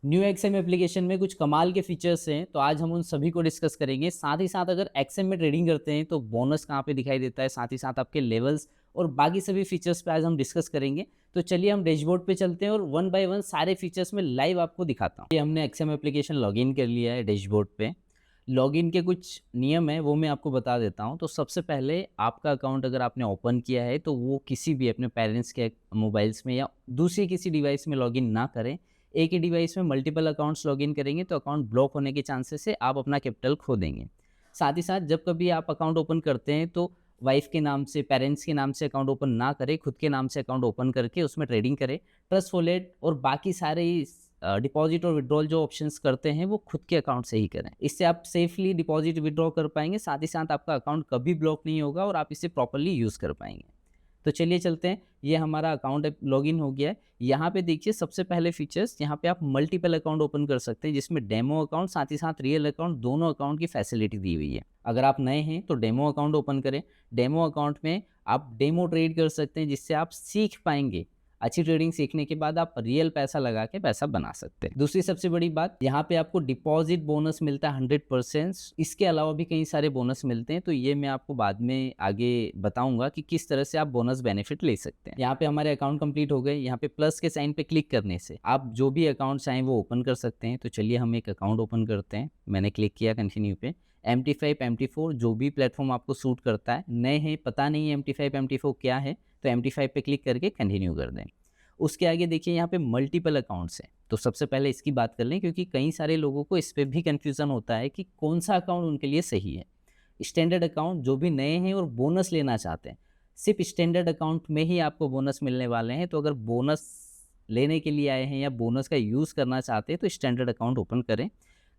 New XM application में कुछ कमाल के फीचर्स हैं, तो आज हम उन सभी को डिस्कस करेंगे। साथ ही साथ अगर एक्सएम में ट्रेडिंग करते हैं तो बोनस कहाँ पे दिखाई देता है, साथ ही साथ आपके लेवल्स और बाकी सभी फीचर्स पे आज हम डिस्कस करेंगे। तो चलिए हम डैशबोर्ड पे चलते हैं और वन बाय वन सारे फीचर्स में लाइव आपको दिखाता हूँ। ये हमने एक्सएम एप्लीकेशन लॉगिन कर लिया है डैशबोर्ड पे। लॉगिन के कुछ नियम हैं वो मैं आपको बता देता हूँ। तो सबसे पहले आपका अकाउंट अगर आपने ओपन किया है तो वो किसी भी अपने पेरेंट्स के मोबाइल्स में या दूसरी किसी डिवाइस में लॉगिन ना करें। एक ही डिवाइस में मल्टीपल अकाउंट्स लॉगिन करेंगे तो अकाउंट ब्लॉक होने के चांसेस है, आप अपना कैपिटल खो देंगे। साथ ही साथ जब कभी आप अकाउंट ओपन करते हैं तो वाइफ के नाम से, पेरेंट्स के नाम से अकाउंट ओपन ना करें, खुद के नाम से अकाउंट ओपन करके उसमें ट्रेडिंग करें। ट्रस्ट वॉलेट और बाकी सारे डिपॉजिट और विड्रॉल जो ऑप्शंस करते हैं वो खुद के अकाउंट से ही करें। इससे आप सेफली डिपॉजिट विड्रॉ कर पाएंगे, साथ ही साथ आपका अकाउंट कभी ब्लॉक नहीं होगा और आप इसे प्रॉपर्ली यूज़ कर पाएंगे। तो चलिए चलते हैं। ये हमारा अकाउंट लॉगिन हो गया है। यहाँ पे देखिए सबसे पहले फीचर्स, यहाँ पे आप मल्टीपल अकाउंट ओपन कर सकते हैं जिसमें डेमो अकाउंट साथ ही साथ रियल अकाउंट दोनों अकाउंट की फैसिलिटी दी हुई है। अगर आप नए हैं तो डेमो अकाउंट ओपन करें। डेमो अकाउंट में आप डेमो ट्रेड कर सकते हैं जिससे आप सीख पाएंगे। अच्छी ट्रेडिंग सीखने के बाद आप रियल पैसा लगा के पैसा बना सकते हैं। दूसरी सबसे बड़ी बात, यहाँ पे आपको डिपॉजिट बोनस मिलता है 100%। इसके अलावा भी कई सारे बोनस मिलते हैं, तो ये मैं आपको बाद में आगे बताऊंगा कि किस तरह से आप बोनस बेनिफिट ले सकते हैं। यहाँ पे हमारे अकाउंट कंप्लीट हो गए। यहाँ पे प्लस के साइन पे क्लिक करने से आप जो भी अकाउंट चाहें वो ओपन कर सकते हैं। तो चलिए हम एक अकाउंट ओपन करते हैं। मैंने क्लिक किया कंटिन्यू पे। MT5 MT4 जो भी प्लेटफॉर्म आपको सूट करता है। नए हैं, पता नहीं है MT5 MT4 क्या है, तो MT5 पे क्लिक करके कंटिन्यू कर दें। उसके आगे देखिए यहाँ पे मल्टीपल अकाउंट्स हैं। तो सबसे पहले इसकी बात कर लें क्योंकि कई सारे लोगों को इस पे भी कन्फ्यूज़न होता है कि कौन सा अकाउंट उनके लिए सही है। स्टैंडर्ड अकाउंट जो भी नए हैं और बोनस लेना चाहते हैं, सिर्फ स्टैंडर्ड अकाउंट में ही आपको बोनस मिलने वाले हैं। तो अगर बोनस लेने के लिए आए हैं या बोनस का यूज़ करना चाहते हैं तो स्टैंडर्ड अकाउंट ओपन करें।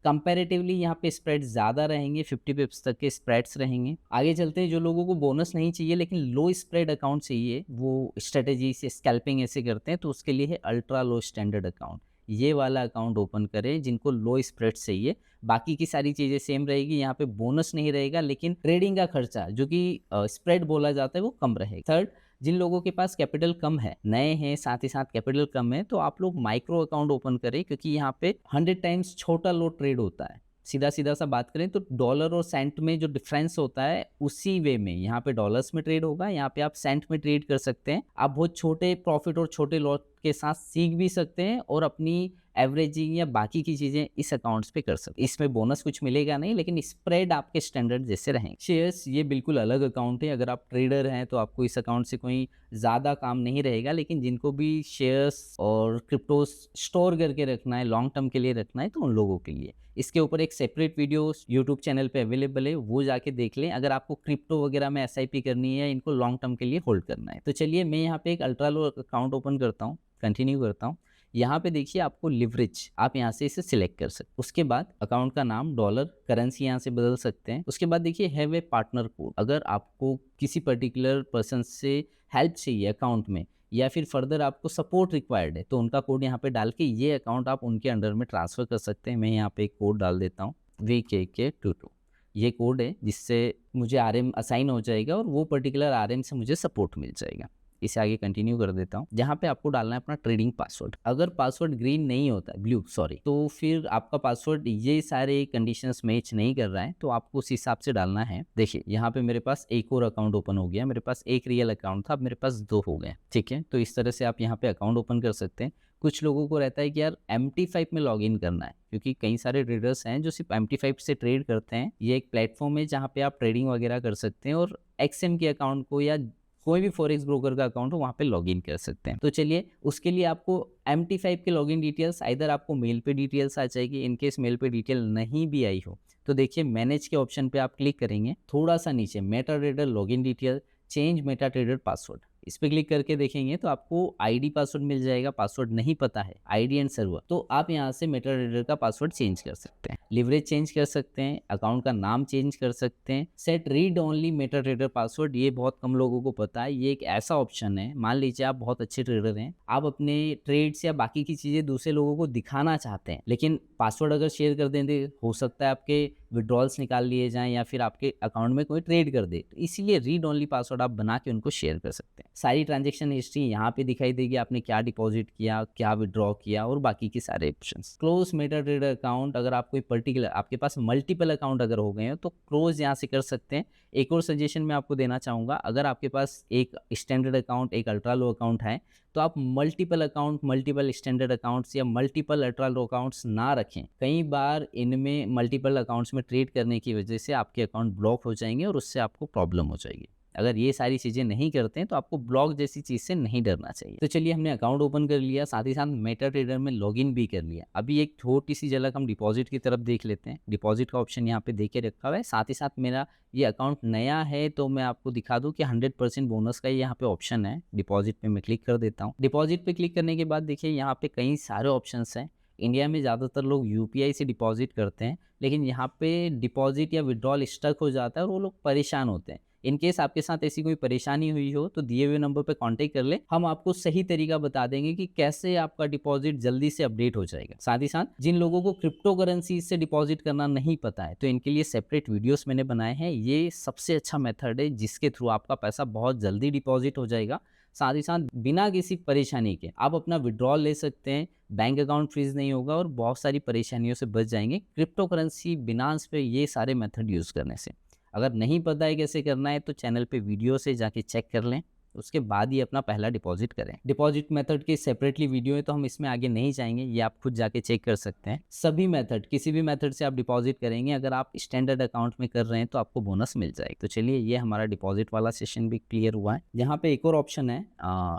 कंपैरेटिवली यहाँ पे स्प्रेड ज़्यादा रहेंगे, 50 पिप्स तक के स्प्रेड्स रहेंगे। आगे चलते हैं, जो लोगों को बोनस नहीं चाहिए लेकिन लो स्प्रेड अकाउंट चाहिए, वो स्ट्रेटेजी से स्कैल्पिंग ऐसे करते हैं, तो उसके लिए है अल्ट्रा लो स्टैंडर्ड अकाउंट। ये वाला अकाउंट ओपन करें जिनको लो स्प्रेड चाहिए। बाकी की सारी चीज़ें सेम रहेगी, यहाँ पे बोनस नहीं रहेगा लेकिन ट्रेडिंग का खर्चा जो कि स्प्रेड बोला जाता है वो कम रहेगा। थर्ड, जिन लोगों के पास कैपिटल कम है, नए हैं, साथ ही साथ कैपिटल कम है, तो आप लोग माइक्रो अकाउंट ओपन करें क्योंकि यहाँ पे 100 टाइम्स छोटा लोट ट्रेड होता है। सीधा सीधा सा बात करें तो डॉलर और सेंट में जो डिफरेंस होता है उसी वे में यहाँ पे डॉलर्स में ट्रेड होगा, यहाँ पे आप सेंट में ट्रेड कर सकते हैं। आप बहुत छोटे प्रॉफिट और छोटे लॉट के साथ सीख भी सकते हैं और अपनी एवरेजिंग या बाकी की चीज़ें इस अकाउंट्स पे कर सकते हैं। इसमें बोनस कुछ मिलेगा नहीं लेकिन स्प्रेड आपके स्टैंडर्ड जैसे रहेंगे। शेयर्स, ये बिल्कुल अलग अकाउंट है। अगर आप ट्रेडर हैं तो आपको इस अकाउंट से कोई ज़्यादा काम नहीं रहेगा, लेकिन जिनको भी शेयर्स और क्रिप्टो स्टोर करके रखना है, लॉन्ग टर्म के लिए रखना है, तो उन लोगों के लिए इसके ऊपर एक सेपरेट वीडियो यूट्यूब चैनल पे अवेलेबल है, वो जाके देख लें अगर आपको क्रिप्टो वगैरह में SIP करनी है, इनको लॉन्ग टर्म के लिए होल्ड करना है। तो चलिए मैं यहाँ पे एक अल्ट्रा लो अकाउंट ओपन करता हूँ, कंटिन्यू करता हूँ। यहाँ पे देखिए आपको लिवरेज, आप यहाँ से इसे सिलेक्ट कर सकते हैं। उसके बाद अकाउंट का नाम डॉलर, करेंसी यहाँ से बदल सकते हैं। उसके बाद देखिए हैव ए पार्टनर कोड, अगर आपको किसी पर्टिकुलर पर्सन से हेल्प चाहिए अकाउंट में या फिर फर्दर आपको सपोर्ट रिक्वायर्ड है तो उनका कोड यहाँ पे डाल के ये अकाउंट आप उनके अंडर में ट्रांसफ़र कर सकते हैं। मैं यहाँ पे एक कोड डाल देता हूँ VKK22। ये कोड है जिससे मुझे RM असाइन हो जाएगा और वो पर्टिकुलर RM से मुझे सपोर्ट मिल जाएगा। इसे आगे कंटिन्यू कर देता हूँ। जहाँ पे आपको डालना है अपना ट्रेडिंग पासवर्ड। अगर पासवर्ड ग्रीन नहीं होता, ब्लू सॉरी, तो फिर आपका पासवर्ड ये सारे कंडीशंस मैच नहीं कर रहा है, तो आपको उस हिसाब से डालना है। देखिए यहाँ पे मेरे पास एक और अकाउंट ओपन हो गया। मेरे पास एक रियल अकाउंट था, अब मेरे पास 2 हो गए। ठीक है, तो इस तरह से आप यहाँ पे अकाउंट ओपन कर सकते हैं। कुछ लोगों को रहता है कि यार MT5 में लॉगिन करना है, क्योंकि कई सारे ट्रेडर्स हैं जो सिर्फ MT5 से ट्रेड करते हैं। ये एक प्लेटफॉर्म है जहाँ पे आप ट्रेडिंग वगैरह कर सकते हैं और XM के अकाउंट को या कोई भी फॉरेक्स ब्रोकर का अकाउंट हो वहाँ पे लॉगिन कर सकते हैं। तो चलिए उसके लिए आपको MT5 के लॉगिन डिटेल्स इधर आपको मेल पे डिटेल्स आ जाएगी। इनकेस मेल पे डिटेल नहीं भी आई हो तो देखिए मैनेज के ऑप्शन पे आप क्लिक करेंगे, थोड़ा सा नीचे Meta trader login detail, change Meta trader password, इस पे क्लिक करके देखेंगे तो आपको ID पासवर्ड मिल जाएगा। पासवर्ड नहीं पता है, ID एंड सर्वर, तो आप यहाँ से मेटा ट्रेडर का पासवर्ड चेंज कर सकते हैं, लिवरेज चेंज कर सकते हैं, अकाउंट का नाम चेंज कर सकते हैं। Set read only Meta trader password, ये बहुत कम लोगों को पता है। ये एक ऐसा ऑप्शन है, मान लीजिए आप बहुत अच्छे ट्रेडर हैं, आप अपने ट्रेड्स या बाकी की चीज़ें दूसरे लोगों को दिखाना चाहते हैं, लेकिन पासवर्ड अगर शेयर कर देंगे हो सकता है आपके विड्रॉल्स निकाल लिए जाएँ या फिर आपके अकाउंट में कोई ट्रेड कर दे। तो इसीलिए रीड ओनली पासवर्ड आप बना के उनको शेयर कर सकते हैं। सारी ट्रांज़ैक्शन हिस्ट्री यहाँ पे दिखाई देगी, आपने क्या डिपॉज़िट किया, क्या विथड्रॉ किया और बाकी के सारे ऑप्शंस। क्लोज़ मेटाट्रेडर अकाउंट, अगर आप कोई पर्टिकुलर आपके पास मल्टीपल अकाउंट अगर हो गए हैं तो क्लोज़ यहाँ से कर सकते हैं। एक और सजेशन मैं आपको देना चाहूँगा, अगर आपके पास एक स्टैंडर्ड अकाउंट, एक अल्ट्रा लो अकाउंट है, तो आप multiple account, multiple standard accounts या मल्टीपल अल्ट्रा लो अकाउंट्स ना रखें। कई बार इनमें मल्टीपल अकाउंट्स में ट्रेड करने की वजह से आपके अकाउंट ब्लॉक हो जाएँगे और उससे आपको प्रॉब्लम हो जाएगी। अगर ये सारी चीज़ें नहीं करते हैं तो आपको ब्लॉक जैसी चीज़ से नहीं डरना चाहिए। तो चलिए, हमने अकाउंट ओपन कर लिया, साथ ही साथ मेटाट्रेडर में लॉगिन भी कर लिया। अभी एक छोटी सी झलक हम डिपॉजिट की तरफ देख लेते हैं। डिपॉजिट का ऑप्शन यहाँ पे दे के रखा हुआ है। साथ ही साथ मेरा ये अकाउंट नया है तो मैं आपको दिखा दूँ कि 100% बोनस का यहाँ पे ऑप्शन है। डिपॉजिट पे मैं क्लिक कर देता हूँ। डिपॉजिट पे क्लिक करने के बाद देखिए यहाँ पे कई सारे ऑप्शंस हैं। इंडिया में ज़्यादातर लोग यूपीआई से डिपॉजिट करते हैं, लेकिन यहाँ पे डिपॉजिट या विड्रॉल स्टक हो जाता है और वो लोग परेशान होते हैं। इन केस आपके साथ ऐसी कोई परेशानी हुई हो तो दिए हुए नंबर पे कांटेक्ट कर ले, हम आपको सही तरीका बता देंगे कि कैसे आपका डिपॉजिट जल्दी से अपडेट हो जाएगा। साथ ही साथ जिन लोगों को क्रिप्टो करेंसी से डिपॉजिट करना नहीं पता है तो इनके लिए सेपरेट वीडियोस मैंने बनाए हैं। ये सबसे अच्छा मेथड है जिसके थ्रू आपका पैसा बहुत जल्दी डिपॉजिट हो जाएगा। साथ ही साथ बिना किसी परेशानी के आप अपना विड्रॉल ले सकते हैं, बैंक अकाउंट फ्रीज नहीं होगा और बहुत सारी परेशानियों से बच जाएंगे क्रिप्टो करेंसी बिनांस पे ये सारे मेथड यूज़ करने से। अगर नहीं पता है कैसे करना है तो चैनल पे वीडियो से जाके चेक कर लें, उसके बाद ही अपना पहला डिपॉजिट करें। डिपॉजिट मेथड के सेपरेटली वीडियो है तो हम इसमें आगे नहीं जाएंगे, ये आप खुद जाके चेक कर सकते हैं। सभी मेथड, किसी भी मेथड से आप डिपॉजिट करेंगे, अगर आप स्टैंडर्ड अकाउंट में कर रहे हैं तो आपको बोनस मिल जाएगा। तो चलिए, ये हमारा डिपॉजिट वाला सेशन भी क्लियर हुआ है। यहाँ पे एक और ऑप्शन है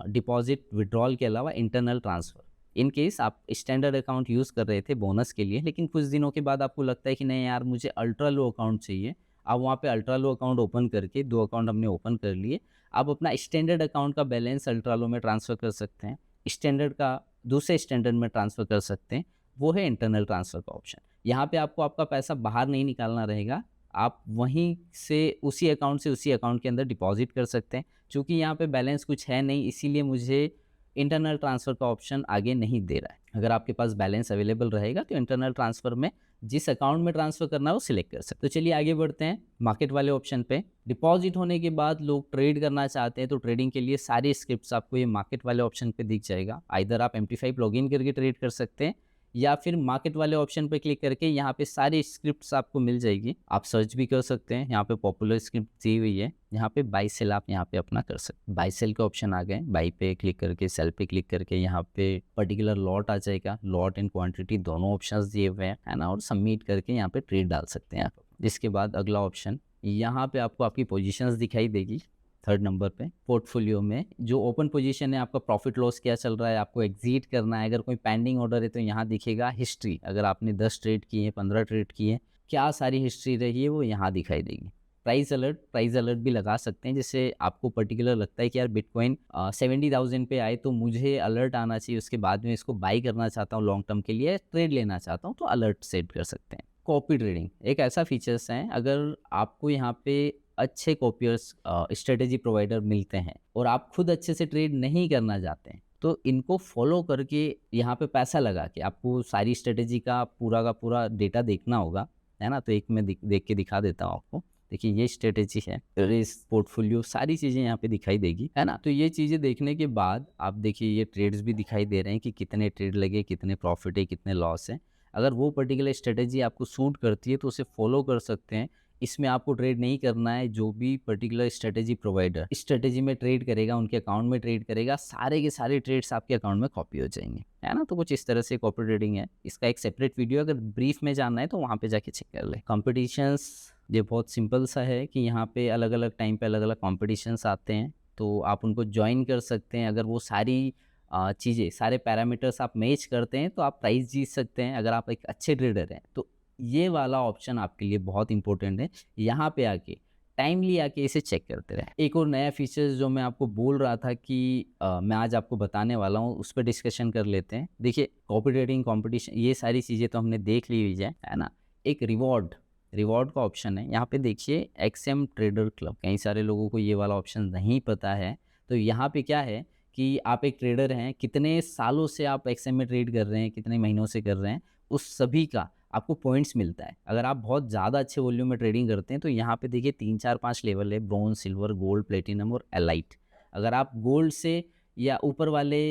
डिपॉजिट विड्रॉल के अलावा इंटरनल ट्रांसफ़र। इन केस आप स्टैंडर्ड अकाउंट यूज़ कर रहे थे बोनस के लिए, लेकिन कुछ दिनों के बाद आपको लगता है कि नहीं यार, मुझे अल्ट्रा लो अकाउंट चाहिए। आप वहाँ पे अल्ट्रा लो अकाउंट ओपन करके, 2 अकाउंट हमने ओपन कर लिए, आप अपना स्टैंडर्ड अकाउंट का बैलेंस अल्ट्रा लो में ट्रांसफ़र कर सकते हैं, स्टैंडर्ड का दूसरे स्टैंडर्ड में ट्रांसफ़र कर सकते हैं। वो है इंटरनल ट्रांसफ़र का ऑप्शन। यहाँ पे आपको आपका पैसा बाहर नहीं निकालना रहेगा, आप वहीं से उसी अकाउंट से उसी अकाउंट के अंदर डिपॉज़िट कर सकते हैं। चूँकि यहाँ पे बैलेंस कुछ है नहीं, इसीलिए मुझे इंटरनल ट्रांसफ़र का ऑप्शन आगे नहीं दे रहा है। अगर आपके पास बैलेंस अवेलेबल रहेगा तो इंटरनल ट्रांसफ़र में जिस अकाउंट में ट्रांसफ़र करना है वो सिलेक्ट कर सकते हैं। तो चलिए आगे बढ़ते हैं मार्केट वाले ऑप्शन पे। डिपॉजिट होने के बाद लोग ट्रेड करना चाहते हैं तो ट्रेडिंग के लिए सारी स्क्रिप्ट्स आपको ये मार्केट वाले ऑप्शन पे दिख जाएगा। आइदर आप MT5 लॉगिन करके ट्रेड कर सकते हैं या फिर मार्केट वाले ऑप्शन पे क्लिक करके यहाँ पे सारी स्क्रिप्ट्स आपको मिल जाएगी। आप सर्च भी कर सकते हैं, यहाँ पे पॉपुलर स्क्रिप्ट दी हुई है। यहाँ पे बाई सेल आप यहाँ पे अपना कर सकते हैं। बाई सेल के ऑप्शन आ गए, बाई पे क्लिक करके, सेल पे क्लिक करके यहाँ पे पर्टिकुलर लॉट आ जाएगा। लॉट एंड क्वांटिटी दोनों ऑप्शंस दिए हुए हैं, है ना, और सबमिट करके यहाँ पे ट्रेड डाल सकते हैं आप। जिसके बाद अगला ऑप्शन, यहाँ पे आपको आपकी पोजीशंस दिखाई देगी। 3rd नंबर पे पोर्टफोलियो में जो ओपन पोजीशन है, आपका प्रॉफिट लॉस क्या चल रहा है, आपको एग्जिट करना है, अगर कोई पेंडिंग ऑर्डर है तो यहाँ दिखेगा हिस्ट्री। अगर आपने 10 ट्रेड किए हैं, 15 ट्रेड किए हैं, क्या सारी हिस्ट्री रही है वो यहाँ दिखाई देगी। प्राइस अलर्ट भी लगा सकते हैं, जैसे आपको पर्टिकुलर लगता है कि यार बिटकॉइन 70,000 पे आए तो मुझे अलर्ट आना चाहिए, उसके बाद में इसको बाई करना चाहता हूँ, लॉन्ग टर्म के लिए ट्रेड लेना चाहता हूँ, तो अलर्ट सेट कर सकते हैं। कॉपी ट्रेडिंग एक ऐसा फीचर्स है, अगर आपको यहाँ पे अच्छे कॉपियर्स स्ट्रेटेजी प्रोवाइडर मिलते हैं और आप खुद अच्छे से ट्रेड नहीं करना चाहते हैं तो इनको फॉलो करके यहाँ पे पैसा लगा के आपको सारी स्ट्रेटेजी का पूरा डेटा देखना होगा, है ना। तो एक मैं देख के दिखा देता हूँ आपको। देखिए, ये स्ट्रेटेजी है, रिस्क, पोर्टफोलियो, सारी चीज़ें यहाँ पे दिखाई देगी, है ना। तो ये चीज़ें देखने के बाद आप देखिए ये ट्रेड्स भी दिखाई दे रहे हैं कि कितने ट्रेड लगे, कितने प्रॉफिट है, कितने लॉस है। अगर वो पर्टिकुलर स्ट्रेटेजी आपको सूट करती है तो उसे फॉलो कर सकते हैं। इसमें आपको ट्रेड नहीं करना है, जो भी पर्टिकुलर स्ट्रेटेजी प्रोवाइडर स्ट्रेटेजी में ट्रेड करेगा, उनके अकाउंट में ट्रेड करेगा, सारे के सारे ट्रेड्स आपके अकाउंट में कॉपी हो जाएंगे, है ना। तो कुछ इस तरह से कॉपी ट्रेडिंग है। इसका एक सेपरेट वीडियो अगर ब्रीफ में जानना है तो वहाँ पे जाके चेक कर ले। कॉम्पिटिशन्स, ये बहुत सिंपल सा है कि यहाँ पे अलग अलग टाइम पे अलग अलग कॉम्पिटिशन्स आते हैं तो आप उनको ज्वाइन कर सकते हैं। अगर वो सारी चीज़ें, सारे पैरामीटर्स आप मैच करते हैं तो आप प्राइस जीत सकते हैं, अगर आप एक अच्छे ट्रेडर हैं तो। ये वाला ऑप्शन आपके लिए बहुत इंपॉर्टेंट है। यहाँ पे आके टाइमली आके इसे चेक करते रहे। एक और नया फीचर्स जो मैं आपको बोल रहा था कि मैं आज आपको बताने वाला हूँ, उस पर डिस्कशन कर लेते हैं। देखिए, कॉपी ट्रेडिंग, कॉम्पिटिशन, ये सारी चीज़ें तो हमने देख ली हुई है ना। एक रिवॉर्ड का ऑप्शन है, यहाँ पे देखिए XM ट्रेडर क्लब। कई सारे लोगों को ये वाला ऑप्शन नहीं पता है। तो यहाँ पे क्या है कि आप एक ट्रेडर हैं, कितने सालों से आप XM में ट्रेड कर रहे हैं, कितने महीनों से कर रहे हैं, उस सभी का आपको पॉइंट्स मिलता है। अगर आप बहुत ज़्यादा अच्छे वॉल्यूम में ट्रेडिंग करते हैं तो यहाँ पे देखिए 3, 4, 5 लेवल है, ब्रोंज, सिल्वर, गोल्ड, प्लेटिनम और एलाइट। अगर आप गोल्ड से या ऊपर वाले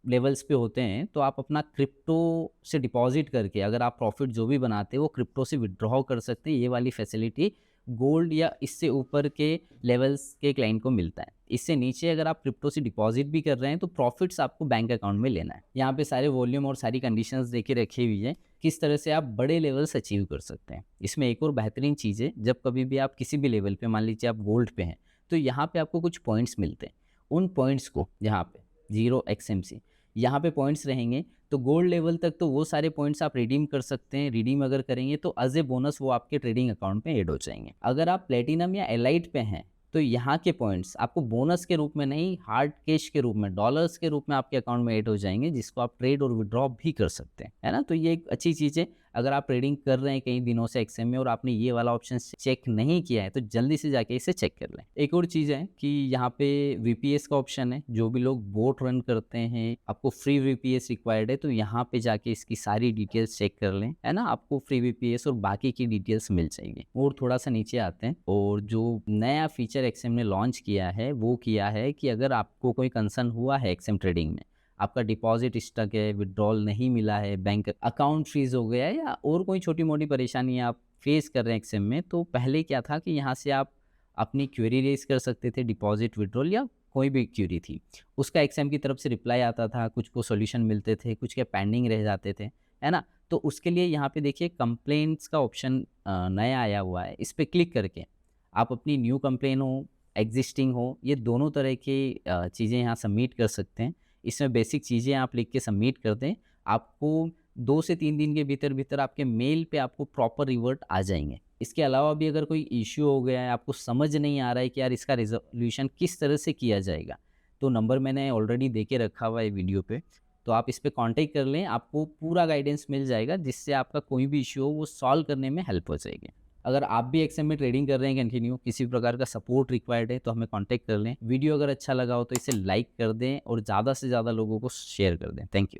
लेवल्स पे होते हैं तो आप अपना क्रिप्टो से डिपॉजिट करके अगर आप प्रॉफिट जो भी बनाते हैं वो क्रिप्टो से विड्रॉ कर सकते हैं। ये वाली फैसिलिटी गोल्ड या इससे ऊपर के लेवल्स के क्लाइंट को मिलता है। इससे नीचे अगर आप क्रिप्टो से डिपॉजिट भी कर रहे हैं तो प्रॉफिट्स आपको बैंक अकाउंट में लेना है। यहाँ पे सारे वॉल्यूम और सारी कंडीशंस देके रखी हुई है किस तरह से आप बड़े लेवल्स अचीव कर सकते हैं। इसमें एक और बेहतरीन चीज़ है, जब कभी भी आप किसी भी लेवल पे, मान लीजिए आप गोल्ड पे हैं, तो यहाँ पे आपको कुछ पॉइंट्स मिलते हैं। उन पॉइंट्स को यहाँ पे 0 XMC यहाँ पे पॉइंट्स रहेंगे तो गोल्ड लेवल तक तो वो सारे पॉइंट्स आप रिडीम कर सकते हैं। रिडीम अगर करेंगे तो एज ए बोनस वो आपके ट्रेडिंग अकाउंट में ऐड हो जाएंगे। अगर आप प्लेटिनम या एलाइट पे हैं तो यहाँ के पॉइंट्स आपको बोनस के रूप में नहीं, हार्ड कैश के रूप में, डॉलर्स के रूप में आपके अकाउंट में ऐड हो जाएंगे, जिसको आप ट्रेड और विड्रॉ भी कर सकते हैं, है ना। तो ये एक अच्छी चीज़ है। अगर आप ट्रेडिंग कर रहे हैं कई दिनों से एक्सएम में और आपने ये वाला ऑप्शन चेक नहीं किया है तो जल्दी से जाके इसे चेक कर लें। एक और चीज़ है कि यहाँ पे वीपीएस का ऑप्शन है। जो भी लोग बोट रन करते हैं, आपको फ्री वीपीएस रिक्वायर्ड है तो यहाँ पे जाके इसकी सारी डिटेल्स चेक कर लें, है ना। आपको फ्री वीपीएस और बाकी की डिटेल्स मिल जाएंगी। और थोड़ा सा नीचे आते हैं और जो नया फीचर एक्सएम ने लॉन्च किया है वो किया है कि अगर आपको कोई कंसर्न हुआ है एक्सएम ट्रेडिंग में, आपका डिपॉजिट स्टक है, विड्रॉल नहीं मिला है, बैंक अकाउंट फ्रीज हो गया है या और कोई छोटी मोटी परेशानी आप फेस कर रहे हैं एक्सएम में, तो पहले क्या था कि यहाँ से आप अपनी क्वेरी रेज कर सकते थे, डिपॉजिट, विड्रॉल या कोई भी क्वेरी थी, उसका एक्सएम की तरफ से रिप्लाई आता था, कुछ को सॉल्यूशन मिलते थे, कुछ के पेंडिंग रह जाते थे, है ना। तो उसके लिए यहाँ पे देखिए कंप्लेंट्स का ऑप्शन नया आया हुआ है। इस पर क्लिक करके आप अपनी न्यू कंप्लेन हो, एग्जिस्टिंग हो, ये दोनों तरह की चीज़ें यहाँ सबमिट कर सकते हैं। इसमें बेसिक चीज़ें आप लिख के सबमिट कर दें, आपको 2 से 3 दिन के भीतर भीतर आपके मेल पे आपको प्रॉपर रिवर्ट आ जाएंगे। इसके अलावा भी अगर कोई इश्यू हो गया है, आपको समझ नहीं आ रहा है कि यार इसका रिजोल्यूशन किस तरह से किया जाएगा, तो नंबर मैंने ऑलरेडी दे के रखा हुआ है वीडियो पे, तो आप इस पर कॉन्टेक्ट कर लें, आपको पूरा गाइडेंस मिल जाएगा जिससे आपका कोई भी इश्यू हो वो सॉल्व करने में हेल्प हो जाएगी। अगर आप भी एक्सएम में ट्रेडिंग कर रहे हैं कंटिन्यू, किसी भी प्रकार का सपोर्ट रिक्वायर्ड है तो हमें कांटेक्ट कर लें। वीडियो अगर अच्छा लगा हो तो इसे लाइक कर दें और ज़्यादा से ज़्यादा लोगों को शेयर कर दें। Thank you.